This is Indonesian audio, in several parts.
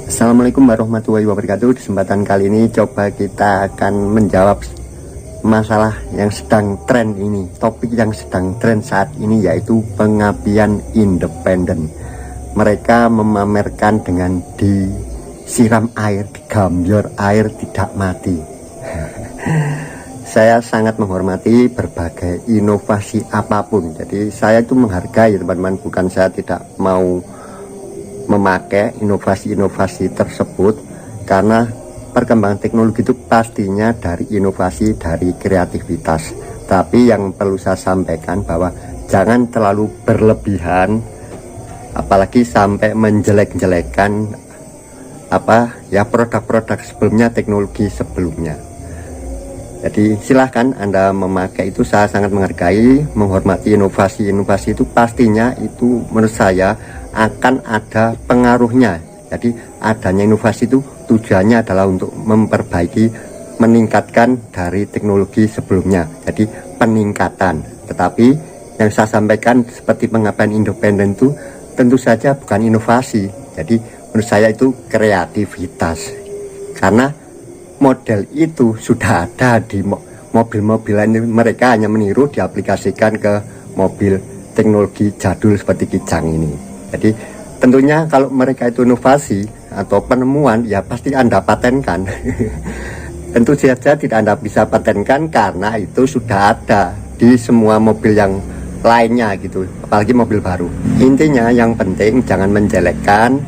Assalamualaikum warahmatullahi wabarakatuh. Kesempatan kali ini coba kita akan menjawab masalah yang sedang tren ini. Topik yang sedang tren saat ini yaitu pengapian independen. Mereka memamerkan dengan disiram air, digambar air tidak mati. Saya sangat menghormati berbagai inovasi apapun. Jadi saya itu menghargai teman-teman, bukan saya tidak mau memakai inovasi-inovasi tersebut, karena perkembangan teknologi itu pastinya dari inovasi, dari kreativitas. Tapi yang perlu saya sampaikan bahwa jangan terlalu berlebihan, apalagi sampai menjelek-jelekan produk-produk sebelumnya, teknologi sebelumnya. Jadi silahkan Anda memakai itu, saya sangat menghargai, menghormati inovasi-inovasi itu, pastinya itu menurut saya akan ada pengaruhnya. Jadi adanya inovasi itu tujuannya adalah untuk memperbaiki, meningkatkan dari teknologi sebelumnya. Jadi peningkatan. Tetapi yang saya sampaikan seperti pengapian independen itu tentu saja bukan inovasi. Jadi menurut saya itu kreativitas. Karena model itu sudah ada di mobil-mobil ini, mereka hanya meniru, diaplikasikan ke mobil teknologi jadul seperti Kijang ini. Jadi tentunya kalau mereka itu inovasi atau penemuan, ya pasti Anda patenkan. Tentu saja tidak Anda bisa patenkan karena itu sudah ada di semua mobil yang lainnya gitu, apalagi mobil baru. Intinya yang penting jangan menjelekkan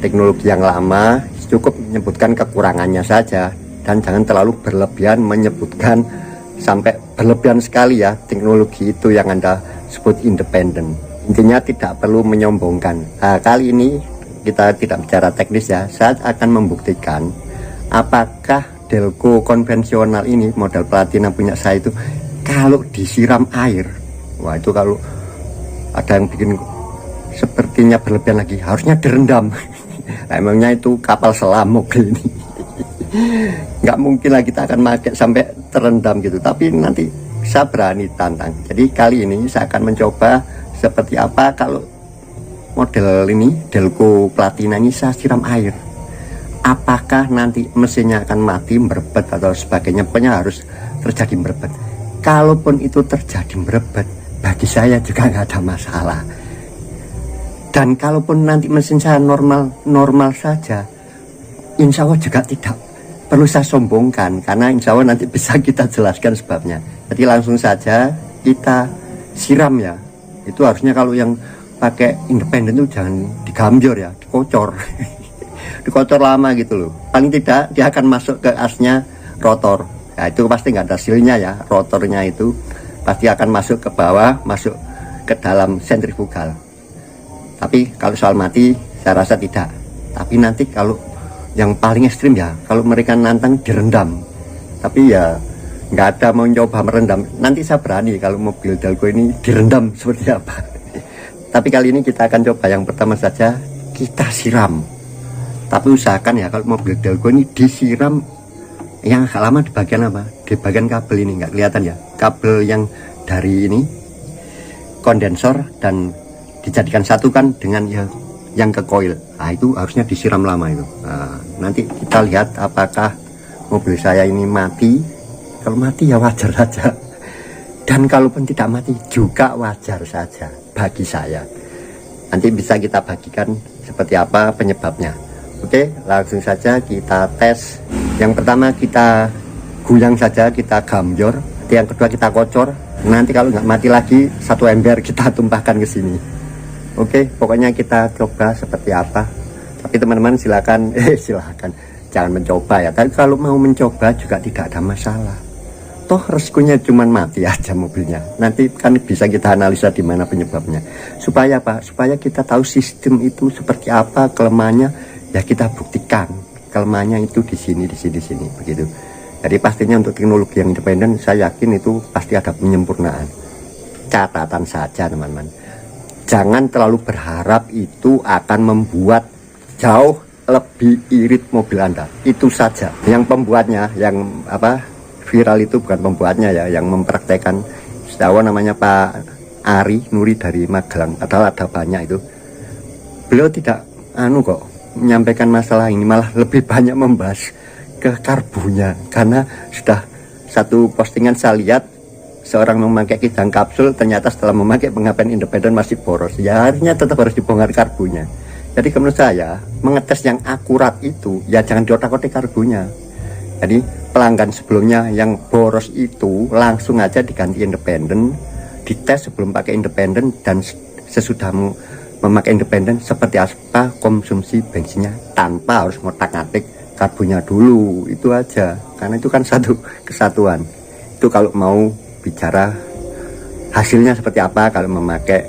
teknologi yang lama, cukup menyebutkan kekurangannya saja, dan jangan terlalu berlebihan menyebutkan sampai berlebihan sekali ya teknologi itu yang Anda sebut independen. Intinya tidak perlu menyombongkan. Nah, kali ini kita tidak bicara teknis ya, saya akan membuktikan apakah Delco konvensional ini, model Platina punya saya itu, kalau disiram air, wah itu kalau ada yang bikin sepertinya berlebihan lagi, harusnya direndam. Nah, emangnya itu kapal selam mobil ini. Nggak mungkin lah kita akan pakai sampai terendam gitu. Tapi nanti saya berani tantang. Jadi kali ini saya akan mencoba seperti apa kalau model ini Delco Platina ini saya siram air. Apakah nanti mesinnya akan mati, merebet atau sebagainya. Pokoknya harus terjadi merebet. Kalaupun itu terjadi merebet, bagi saya juga nggak ada masalah. Dan kalaupun nanti mesin saya normal saja, insya Allah juga tidak perlu saya sombongkan, karena insya Allah nanti bisa kita jelaskan sebabnya. Jadi langsung saja kita siram ya. Itu harusnya kalau yang pakai independen itu jangan digambar ya, dikocor. Dikocor lama gitu loh. Paling tidak dia akan masuk ke asnya rotor. Ya itu pasti nggak ada hasilnya ya, rotornya itu pasti akan masuk ke bawah, masuk ke dalam sentrifugal. Tapi kalau soal mati saya rasa tidak. Tapi nanti kalau yang paling ekstrim ya, kalau mereka nantang direndam. Tapi ya nggak ada mau coba merendam. Nanti saya berani kalau mobil Delco ini direndam seperti apa. Tapi kali ini kita akan coba yang pertama saja, kita siram. Tapi usahakan ya kalau mobil Delco ini disiram yang agak lama di bagian apa? Di bagian kabel ini, nggak kelihatan ya. Kabel yang dari ini kondensor dan dijadikan satu kan dengan yang ke koil. Nah itu harusnya disiram lama itu. Nah, nanti kita lihat apakah mobil saya ini mati. Kalau mati ya wajar saja, dan kalaupun tidak mati juga wajar saja bagi saya. Nanti bisa kita bagikan seperti apa penyebabnya. Oke, langsung saja kita tes. Yang pertama kita guyang saja, kita gamyor. Yang kedua kita kocor. Nanti kalau nggak mati lagi, satu ember kita tumpahkan ke sini. Oke, pokoknya kita coba seperti apa. Tapi teman-teman silakan jangan mencoba ya. Tapi kalau mau mencoba juga tidak ada masalah. Toh resikonya cuma mati aja mobilnya. Nanti kan bisa kita analisa di mana penyebabnya. Supaya apa? Supaya kita tahu sistem itu seperti apa, kelemahannya ya kita buktikan. Kelemahannya itu di sini begitu. Jadi pastinya untuk teknologi yang independen saya yakin itu pasti ada penyempurnaan. Catatan saja teman-teman. Jangan terlalu berharap itu akan membuat jauh lebih irit mobil Anda. Itu saja. Yang pembuatnya, yang viral itu bukan pembuatnya ya, yang mempraktekkan. Setahu namanya Pak Ari Nuri dari Magelang. Padahal ada banyak itu. beliau tidak kok menyampaikan masalah ini, malah lebih banyak membahas ke karbunya. Karena sudah satu postingan saya lihat seorang memakai kijang kapsul, ternyata setelah memakai pengapian independen masih boros. Ya akhirnya tetap harus dibongkar karbunya. Jadi menurut saya mengetes yang akurat itu ya jangan diotak-otak karbunya. Jadi pelanggan sebelumnya yang boros itu langsung aja diganti independen, dites sebelum pakai independen, dan sesudah memakai independen seperti apa konsumsi bensinnya tanpa harus ngotak-ngatik karbunya dulu. Itu aja, karena itu kan satu kesatuan. Itu kalau mau bicara hasilnya seperti apa kalau memakai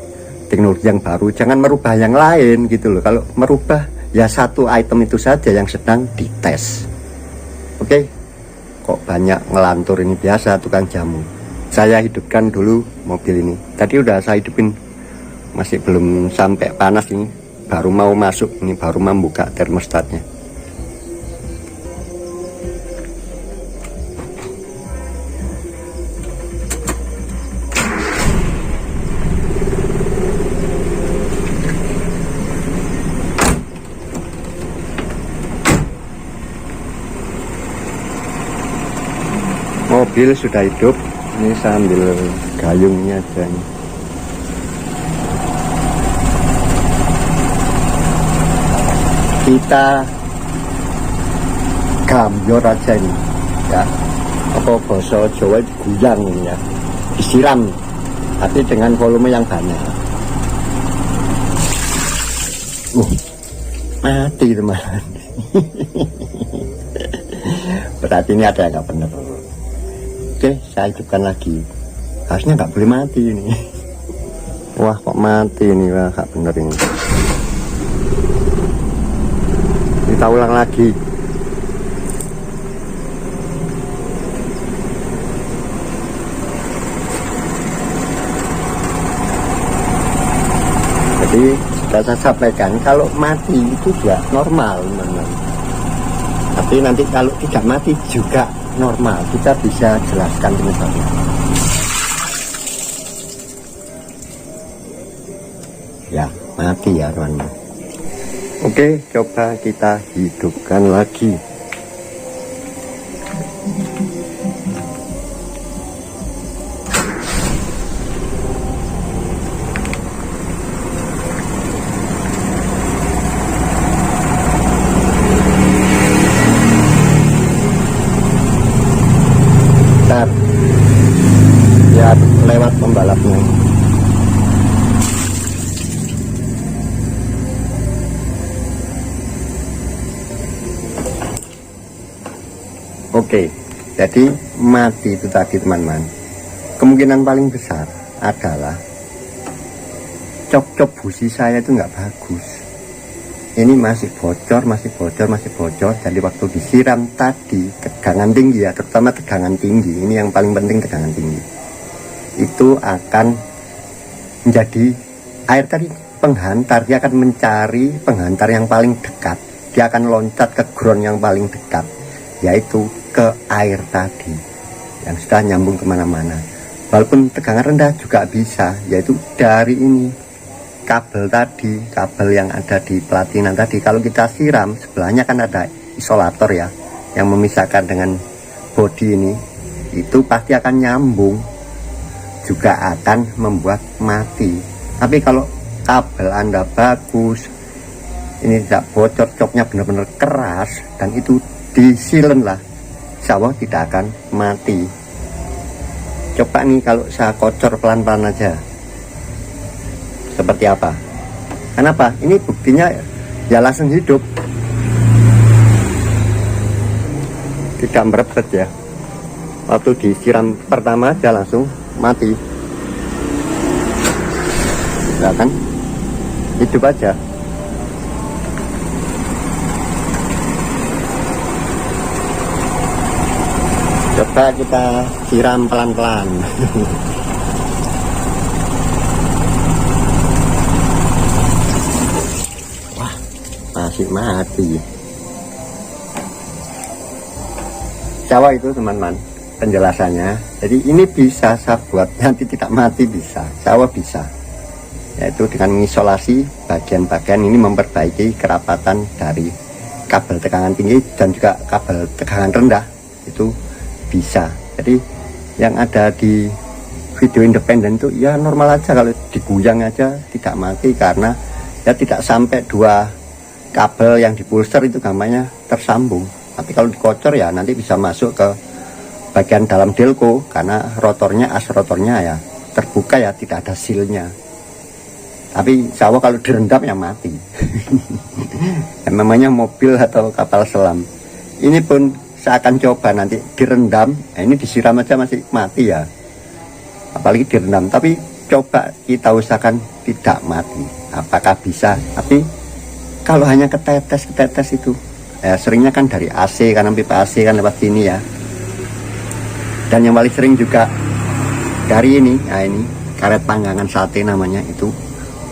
teknologi yang baru, jangan merubah yang lain gitu loh. Kalau merubah ya satu item itu saja yang sedang dites. Oke, kok banyak ngelantur ini, biasa tukang jamu. Saya hidupkan dulu mobil ini, tadi udah saya hidupin, masih belum sampai panas ini, baru mau masuk ini, baru membuka termostatnya. Mobil sudah hidup, ini sambil gayungnya aja nih. Kita gamyor aja ini ya, apa bahasa Jawa guyang ini ya, disiram tapi dengan volume yang banyak. Mati teman. Berarti ini ada yang nggak benar. Oke, saya hidupkan lagi. Harusnya nggak boleh mati ini. Wah, kok mati ini? Wah, nggak bener ini. Kita ulang lagi. Jadi sudah saya sampaikan, kalau mati itu juga normal, teman-teman. Tapi nanti kalau tidak mati juga normal, kita bisa jelaskan penyebabnya. Ya, mati ya teman-teman. Oke, coba kita hidupkan lagi. Ya, lewat pembalapnya. Oke, jadi mati itu tadi teman-teman. Kemungkinan paling besar adalah cop-cop busi saya itu nggak bagus. Ini masih bocor, masih bocor, masih bocor. Jadi waktu disiram tadi tegangan tinggi ya, terutama tegangan tinggi. Ini yang paling penting, tegangan tinggi. Itu akan menjadi air tadi penghantar, dia akan mencari penghantar yang paling dekat. Dia akan loncat ke ground yang paling dekat, yaitu ke air tadi yang sudah nyambung kemana-mana. Walaupun tegangan rendah juga bisa, yaitu dari ini kabel tadi, kabel yang ada di pelatinan tadi. Kalau kita siram, sebelahnya kan ada isolator ya, yang memisahkan dengan bodi ini, itu pasti akan nyambung, juga akan membuat mati. Tapi kalau kabel Anda bagus, ini tidak bocor, copnya benar-benar keras, dan itu disilen lah, insya Allah tidak akan mati. Coba nih kalau saya kocor pelan-pelan aja, seperti apa? Kenapa? Ini buktinya ya langsung hidup, tidak merebet ya. Waktu disiram pertama aja langsung mati, ya kan? Hidup aja. Coba kita siram pelan-pelan. Wah, masih mati. Jawa itu teman-teman penjelasannya. Jadi ini bisa saya buat nanti tidak mati, bisa. Jawa bisa. yaitu dengan mengisolasi bagian-bagian ini, memperbaiki kerapatan dari kabel tegangan tinggi dan juga kabel tegangan rendah itu bisa. Jadi yang ada di video independen itu ya normal aja, kalau diguyang aja tidak mati karena ya tidak sampai 2 kabel yang di pulser itu gampangnya tersambung. Tapi kalau dikocor ya nanti bisa masuk ke bagian dalam delco karena rotornya, as rotornya ya terbuka ya, tidak ada sealnya. Tapi insya Allah kalau direndam ya mati. Yang namanya mobil atau kapal selam ini pun saya akan coba nanti direndam. Nah, ini disiram aja masih mati ya, apalagi direndam. Tapi coba kita usahakan tidak mati, apakah bisa. Tapi kalau hanya ketetes itu ya, seringnya kan dari AC, karena pipa AC kan lewat sini ya. Dan yang paling sering juga dari ini, nah ini karet panggangan sate namanya, itu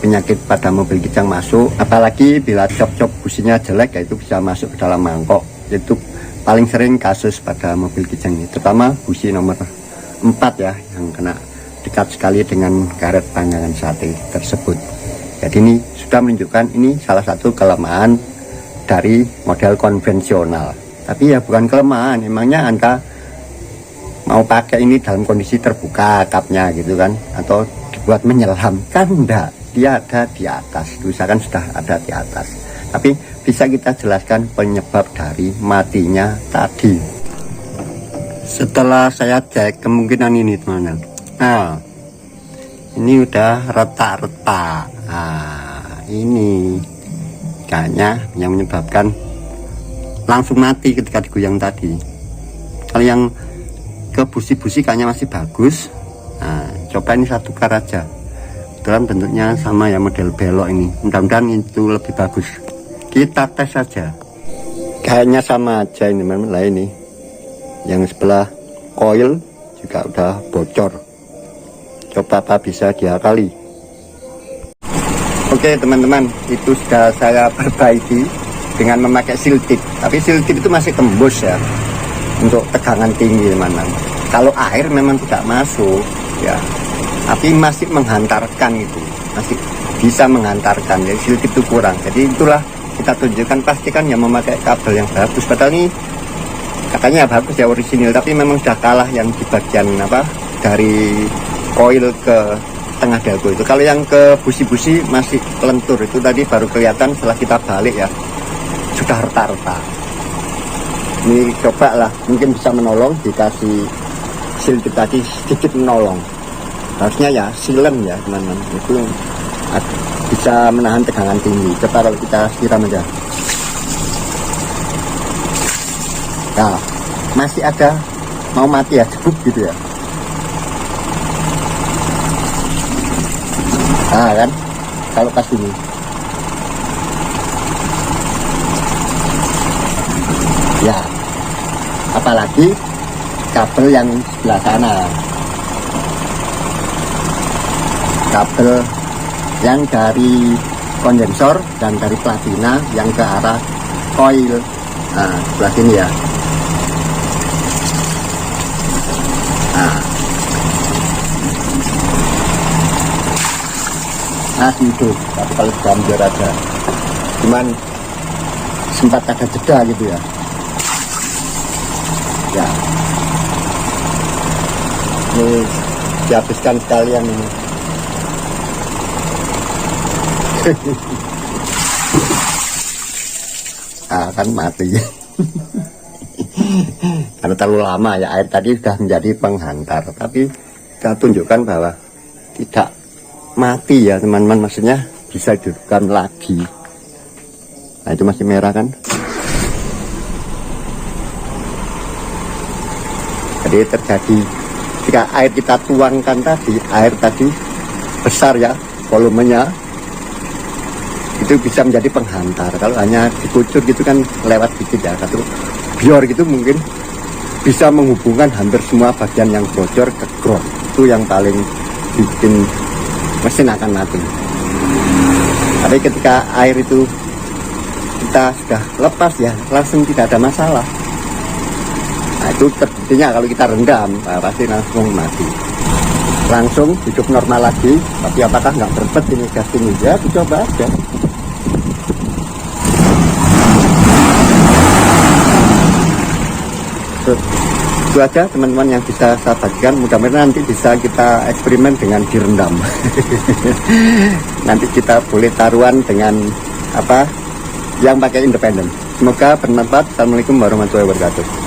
penyakit pada mobil kijang masuk. Apalagi bila cop-cop businya jelek ya itu bisa masuk ke dalam mangkok. Itu paling sering kasus pada mobil kijang ini, terutama busi nomor 4 ya, yang kena dekat sekali dengan karet panggangan sate tersebut. Jadi ini sudah menunjukkan ini salah satu kelemahan dari model konvensional. Tapi ya bukan kelemahan, emangnya Anda mau pakai ini dalam kondisi terbuka kapnya gitu kan, atau dibuat menyelam? Kan enggak, dia ada di atas, usahakan sudah ada di atas. Tapi bisa kita jelaskan penyebab dari matinya tadi. Setelah saya cek kemungkinan ini teman-teman, nah ini udah retak-retak. Nah ini kayaknya yang menyebabkan langsung mati ketika digoyang tadi. Kalau yang ke busi-busi kayaknya masih bagus. Nah coba ini satu kar aja, dalam bentuknya sama ya, model belok ini, mudah-mudahan itu lebih bagus. Kita tes saja, kayaknya sama aja ini teman-teman. Lah ini yang sebelah koil juga udah bocor, coba apa bisa diakali. Oke teman-teman, itu sudah saya perbaiki dengan memakai seal tip. Tapi seal tip itu masih tembus ya untuk tegangan tinggi teman-teman. Kalau air memang tidak masuk ya, tapi masih menghantarkan, itu masih bisa menghantarkan. Jadi seal tip itu kurang. Jadi itulah kita tunjukkan, pastikan yang memakai kabel yang bagus. Padahal ini katanya bagus ya, orisinil, tapi memang sudah kalah yang di bagian apa dari koil ke tengah delco itu. Kalau yang ke busi-busi masih lentur, itu tadi baru kelihatan setelah kita balik ya, sudah retak-retak. Ini coba lah, mungkin bisa menolong dikasih seal tip tadi, sedikit menolong. Harusnya ya silen ya teman-teman, itu bisa menahan tegangan tinggi. Coba kalau kita siram aja, nah masih ada mau mati ya, cukup gitu ya. Nah kan kalau pas ini ya, apalagi kabel yang sebelah sana, kabel yang dari kondensor dan dari platina yang ke arah koil. Nah sebelah sini ya. Nah itu, tapi kalau sudah hampir ada, cuman sempat ada jeda gitu ya. Ya, ini dihabiskan sekalian ini. Nah, kan mati. Karena terlalu lama ya, air tadi sudah menjadi penghantar. Tapi kita tunjukkan bahwa tidak mati ya teman-teman, maksudnya bisa dihidupkan lagi. Nah itu masih merah kan. Jadi terjadi ketika air kita tuangkan tadi, air tadi besar ya volumenya, itu bisa menjadi penghantar. Kalau hanya dikucur gitu kan lewat dikit ya, satu bior gitu mungkin bisa menghubungkan hampir semua bagian yang bocor ke ground. Itu yang paling bikin mesin akan mati. Tapi ketika air itu kita sudah lepas ya, langsung tidak ada masalah. Nah itu terbuktinya kalau kita rendam, pasti langsung mati. langsung hidup normal lagi. Tapi apakah nggak berbet ini gas ini? Ya dicoba aja. Itu aja teman-teman yang bisa saya bagikan. Mudah-mudahan nanti bisa kita eksperimen dengan direndam. Nanti kita boleh taruhan dengan apa yang pakai independen. Semoga bermanfaat. Assalamualaikum warahmatullahi wabarakatuh.